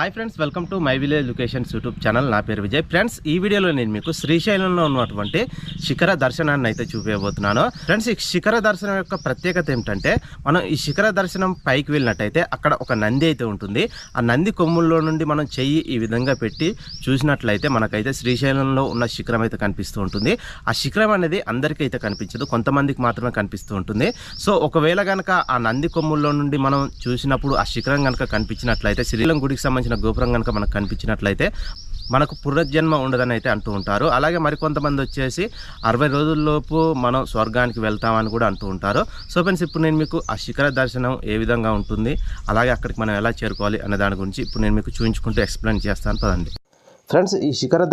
Hi friends, welcome to my village locations YouTube channel. నా పేరు Vijay. Friends, ఈ వీడియోలో నేను మీకు శ్రీశైలంలో ఉన్నటువంటి శిఖర దర్శనాన్ని అయితే చూపించబోతున్నాను. ఫ్రెండ్స్, ఈ శిఖర దర్శనం యొక్క ప్రత్యేకత ఏమిటంటే, మనం ఈ శిఖర దర్శనం పైకి వెళ్ళినట్టయితే అక్కడ ఒక నంది అయితే ఉంటుంది. ఆ నంది కొమ్ముల్లో నుండి మనం చెయ్యి ఈ విధంగా పెట్టి చూసినట్లయితే మనకైతే శ్రీశైలంలో ఉన్న శిఖరం అయితే కనిపిస్తూ ఉంటుంది. ఆ శిఖరం అనేది అందరికీ అయితే కనిపించదు, కొంతమందికి మాత్రమే కనిపిస్తూ ఉంటుంది. సో ఒకవేళ కనుక ఆ నంది కొమ్ముల్లో నుండి మనం చూసినప్పుడు ఆ శిఖరం కనుక కనిపించినట్లయితే, శ్రీశైలం గుడికి సంబంధించిన గోపురం కనుక మనకు కనిపించినట్లయితే మనకు పునర్జన్మ ఉండదని అయితే అంటూ ఉంటారు. అలాగే మరికొంతమంది వచ్చేసి 60 రోజుల్లోపు మనం స్వర్గానికి వెళ్తామని కూడా అంటూ ఉంటారు. సో ఫ్రెండ్స్, ఇప్పుడు నేను మీకు ఆ శిఖర దర్శనం ఏ విధంగా ఉంటుంది, అలాగే అక్కడికి మనం ఎలా చేరుకోవాలి అనే దాని గురించి ఇప్పుడు నేను మీకు చూపించుకుంటూ ఎక్స్ప్లెయిన్ చేస్తాను. పదండి ఫ్రెండ్స్. ఈ శిఖర